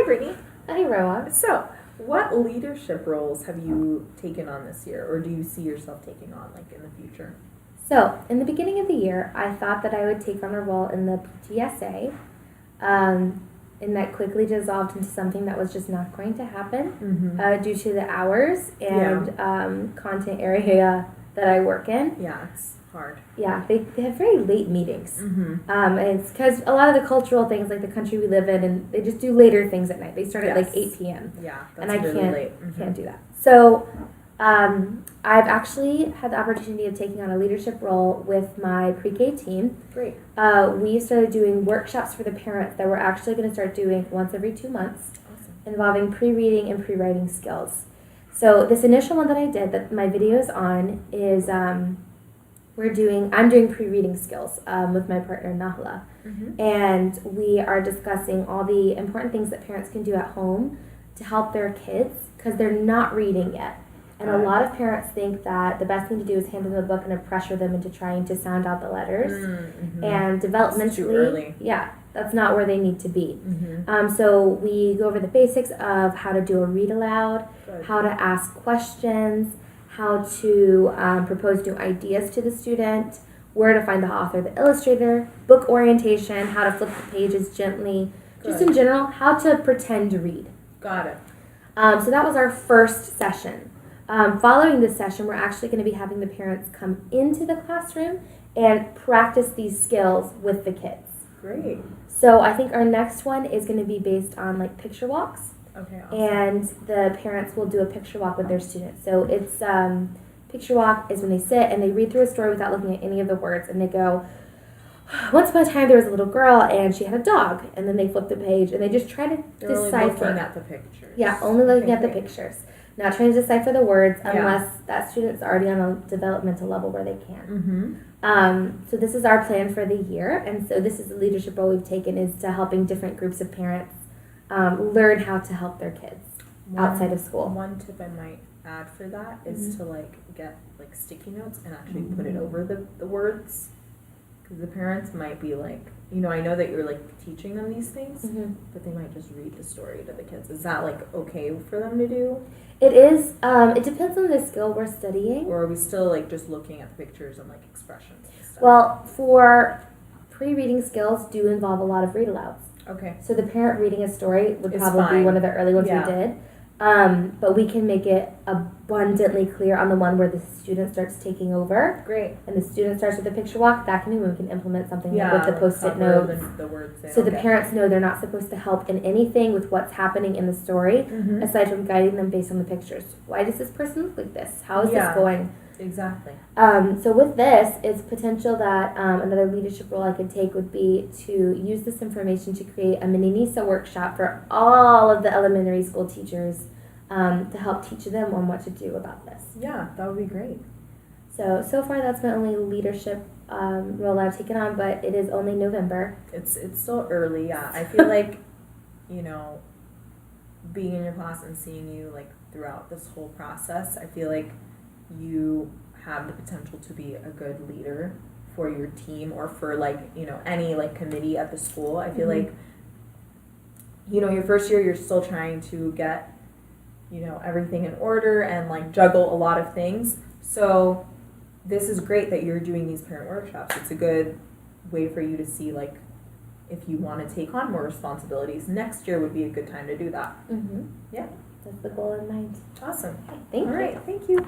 Brittany. Hi, Roa. So, what leadership roles have you taken on this year, or do you see yourself taking on, like, in the future? So, in the beginning of the year, I thought that I would take on a role in the PTSA, and that quickly dissolved into something that was just not going to happen due to the hours and content area that I work in. Yeah, it's hard. Yeah, they have very late meetings. And it's because a lot of the cultural things, like the country we live in, and they just do later things at night. They start at like 8 p.m. Yeah, and that's I really late. can't do that. So I've actually had the opportunity of taking on a leadership role with my pre-K team. Great. We started doing workshops for the parents that we're actually going to start doing once every 2 months, involving pre-reading and pre-writing skills. So this initial one that I did, that my video is on, is I'm doing pre-reading skills with my partner Nahla, and we are discussing all the important things that parents can do at home to help their kids because they're not reading yet. And a lot of parents think that the best thing to do is hand them a book and pressure them into trying to sound out the letters. And developmentally, it's too early. Yeah, that's not where they need to be. So we go over the basics of how to do a read aloud, how to ask questions, how to propose new ideas to the student, where to find the author, the illustrator, book orientation, how to flip the pages gently, just in general, how to pretend to read. Got it. So that was our first session. Following this session, we're actually going to be having the parents come into the classroom and practice these skills with the kids. Great. So I think our next one is going to be based on like picture walks. Okay, awesome. And the parents will do a picture walk with their students. So it's picture walk is when they sit and they read through a story without looking at any of the words, and they go, once upon a time there was a little girl and she had a dog, and then they flip the page and they just try to They're decipher. only looking at the pictures. Yeah, only looking at the great. pictures. Not trying to decipher the words unless that student's already on a developmental level where they can. So this is our plan for the year, and so this is the leadership role we've taken, is to helping different groups of parents learn how to help their kids outside of school. One tip I might add for that is to like get like sticky notes and actually put it over the words, because the parents might be like, you know, I know that you're like teaching them these things, but they might just read the story to the kids. Is that like okay for them to do? It is. It depends on the skill we're studying. Or are we still like just looking at the pictures and like expressions and stuff? Well, for pre-reading skills do involve a lot of read-alouds. Okay. So the parent reading a story would It's probably be fine. one of the early ones Yeah. we did. But we can make it abundantly clear on the one where the student starts taking over. Great. And the student starts with the picture walk. That can be when we can implement something Yeah, with the like post-it cover notes. the words in. So the parents know they're not supposed to help in anything with what's happening in the story, aside from guiding them based on the pictures. Why does this person look like this? How is this going? Exactly. So with this, it's potential that another leadership role I could take would be to use this information to create a mini NISA workshop for all of the elementary school teachers to help teach them on what to do about this. Yeah, that would be great. So far that's my only leadership role I've taken on, but it is only November. It's still early, yeah. I feel like, you know, being in your class and seeing you like throughout this whole process, I feel like you have the potential to be a good leader for your team or for like, you know, any like committee at the school. I feel like, you know, your first year you're still trying to get, you know, everything in order and like juggle a lot of things. So this is great that you're doing these parent workshops. It's a good way for you to see like if you want to take on more responsibilities. Next year would be a good time to do that. Yeah. That's the goal in mind. Awesome. Thank All you. right. Thank you.